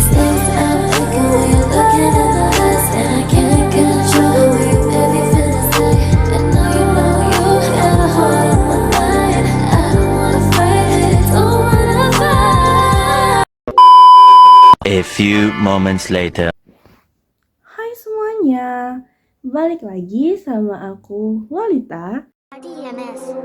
These days I'm thinking when you're looking in my eyes, and I can't control the way you make me feel inside. And now you know you got a hold on my mind. I don't wanna fight it, don't wanna fight. A few moments later. Hai semuanya, balik lagi sama aku Lolita. DMS.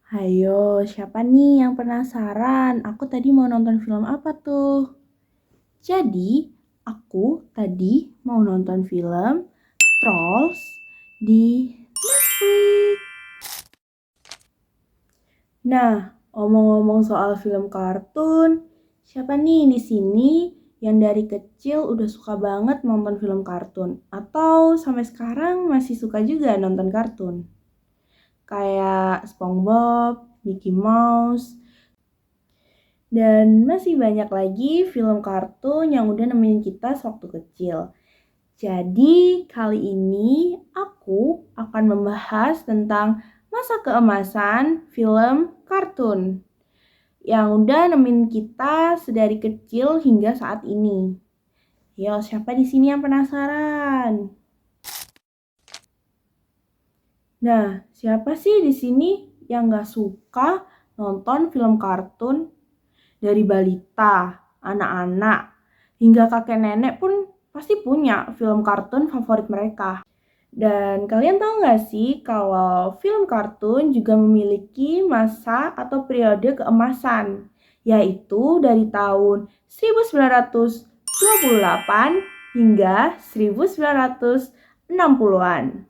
Hayo, siapa nih yang penasaran? Aku tadi mau nonton film apa tuh? Jadi, aku tadi mau nonton film Trolls di Netflix. Nah, omong-omong soal film kartun, siapa nih di sini yang dari kecil udah suka banget nonton film kartun? Atau sampai sekarang masih suka juga nonton kartun? Kayak SpongeBob, Mickey Mouse, dan masih banyak lagi film kartun yang udah nemenin kita sewaktu kecil. Jadi kali ini aku akan membahas tentang masa keemasan film kartun yang udah nemenin kita sedari kecil hingga saat ini. Yo, siapa di sini yang penasaran? Nah, siapa sih di sini yang gak suka nonton film kartun? Dari balita, anak-anak, hingga kakek nenek pun pasti punya film kartun favorit mereka. Dan kalian tahu gak sih kalau film kartun juga memiliki masa atau periode keemasan, yaitu dari tahun 1928 hingga 1960-an.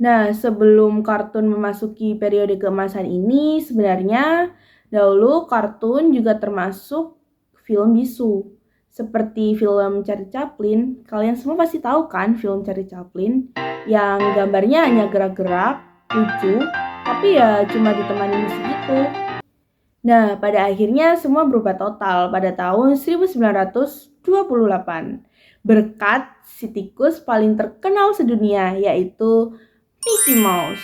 Nah, sebelum kartun memasuki periode keemasan ini, sebenarnya dahulu kartun juga termasuk film bisu. Seperti film Charlie Chaplin, kalian semua pasti tahu kan film Charlie Chaplin, yang gambarnya hanya gerak-gerak, lucu, tapi ya cuma ditemani musik gitu. Nah, pada akhirnya semua berubah total pada tahun 1928, berkat si tikus paling terkenal sedunia, yaitu Mickey Mouse.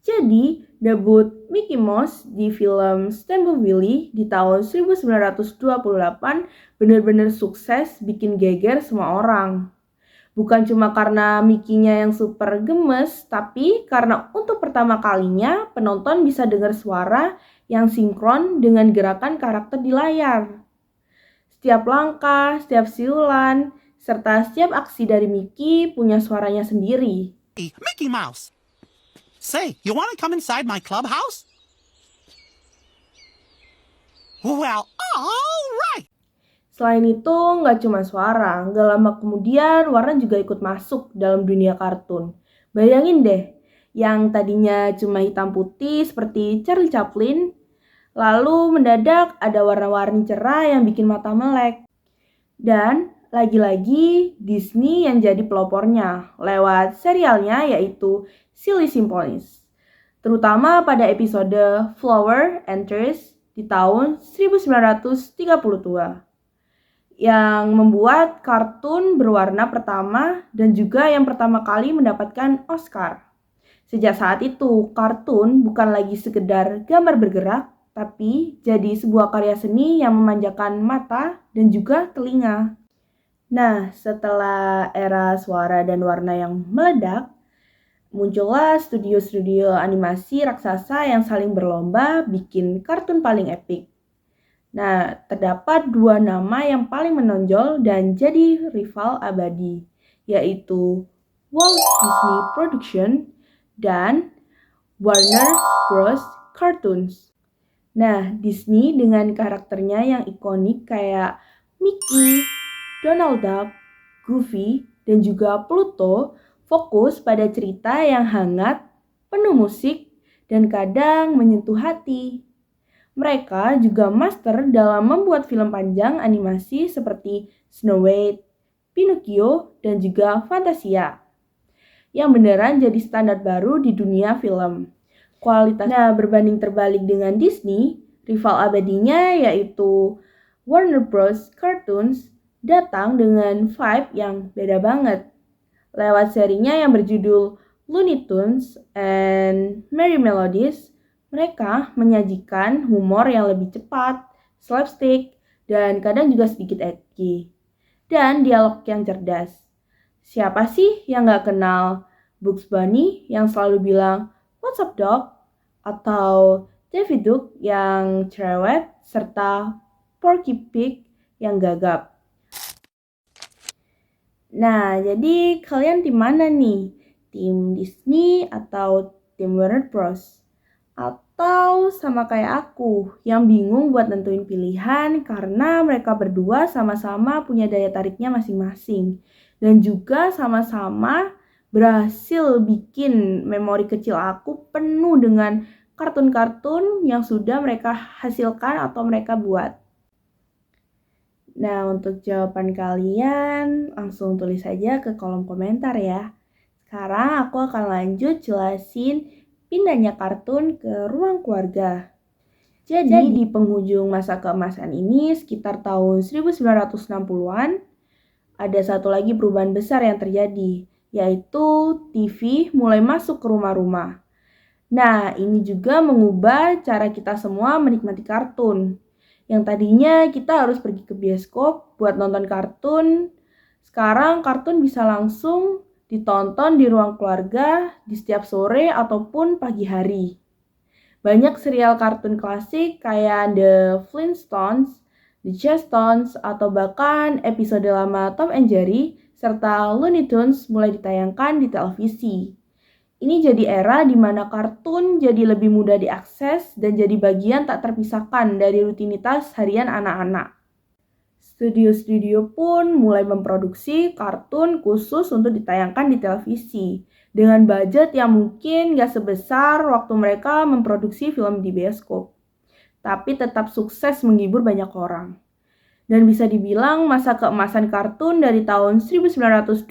Jadi, debut Mickey Mouse di film Steamboat Willie di tahun 1928 benar-benar sukses bikin geger semua orang. Bukan cuma karena Mickey-nya yang super gemes, tapi karena untuk pertama kalinya penonton bisa dengar suara yang sinkron dengan gerakan karakter di layar. Setiap langkah, setiap siulan, serta setiap aksi dari Mickey punya suaranya sendiri. Mickey Mouse! Say, you want to come inside my clubhouse? Well, all right! Selain itu, nggak cuma suara, nggak lama kemudian warna juga ikut masuk dalam dunia kartun. Bayangin deh, yang tadinya cuma hitam putih seperti Charlie Chaplin, lalu mendadak ada warna-warni cerah yang bikin mata melek. Dan lagi-lagi Disney yang jadi pelopornya lewat serialnya yaitu Silly Symphonies. Terutama pada episode Flower and Trees di tahun 1932. Yang membuat kartun berwarna pertama dan juga yang pertama kali mendapatkan Oscar. Sejak saat itu, kartun bukan lagi sekedar gambar bergerak, tapi jadi sebuah karya seni yang memanjakan mata dan juga telinga. Nah, setelah era suara dan warna yang meledak, muncullah studio-studio animasi raksasa yang saling berlomba bikin kartun paling epik. Nah, terdapat dua nama yang paling menonjol dan jadi rival abadi, yaitu Walt Disney Production dan Warner Bros. Cartoons. Nah, Disney dengan karakternya yang ikonik kayak Mickey, Donald Duck, Goofy, dan juga Pluto fokus pada cerita yang hangat, penuh musik, dan kadang menyentuh hati. Mereka juga master dalam membuat film panjang animasi seperti Snow White, Pinocchio, dan juga Fantasia, yang beneran jadi standar baru di dunia film. Kualitasnya berbanding terbalik dengan Disney, rival abadinya yaitu Warner Bros. Cartoons datang dengan vibe yang beda banget. Lewat serinya yang berjudul Looney Tunes and Merry Melodies, mereka menyajikan humor yang lebih cepat, slapstick, dan kadang juga sedikit edgy. Dan dialog yang cerdas. Siapa sih yang gak kenal Bugs Bunny yang selalu bilang, "What's up, dog?" Atau Daffy Duck yang cerewet, serta Porky Pig yang gagap. Nah, jadi kalian tim mana nih? Tim Disney atau tim Warner Bros? Atau sama kayak aku yang bingung buat nentuin pilihan karena mereka berdua sama-sama punya daya tariknya masing-masing. Dan juga sama-sama berhasil bikin memori kecil aku penuh dengan kartun-kartun yang sudah mereka hasilkan atau mereka buat. Nah, untuk jawaban kalian langsung tulis saja ke kolom komentar ya. Sekarang aku akan lanjut jelasin pindahnya kartun ke ruang keluarga. Jadi di penghujung masa keemasan ini sekitar tahun 1960-an, ada satu lagi perubahan besar yang terjadi, yaitu TV mulai masuk ke rumah-rumah. Nah, ini juga mengubah cara kita semua menikmati kartun. Yang tadinya kita harus pergi ke bioskop buat nonton kartun, sekarang kartun bisa langsung ditonton di ruang keluarga di setiap sore ataupun pagi hari. Banyak serial kartun klasik kayak The Flintstones, The Jetsons, atau bahkan episode lama Tom and Jerry serta Looney Tunes mulai ditayangkan di televisi. Ini jadi era di mana kartun jadi lebih mudah diakses dan jadi bagian tak terpisahkan dari rutinitas harian anak-anak. Studio-studio pun mulai memproduksi kartun khusus untuk ditayangkan di televisi dengan budget yang mungkin gak sebesar waktu mereka memproduksi film di bioskop, tapi tetap sukses menghibur banyak orang. Dan bisa dibilang masa keemasan kartun dari tahun 1928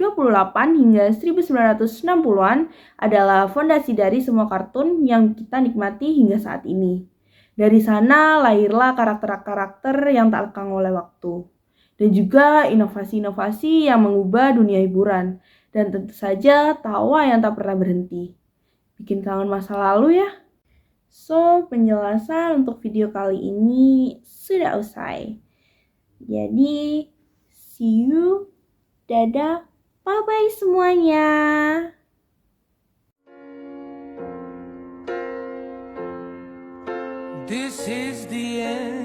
hingga 1960-an adalah fondasi dari semua kartun yang kita nikmati hingga saat ini. Dari sana lahirlah karakter-karakter yang tak lekang oleh waktu. Dan juga inovasi-inovasi yang mengubah dunia hiburan. Dan tentu saja tawa yang tak pernah berhenti. Bikin kangen masa lalu ya. So, penjelasan untuk video kali ini sudah usai. Jadi, see you, dadah, bye-bye semuanya. This is the end.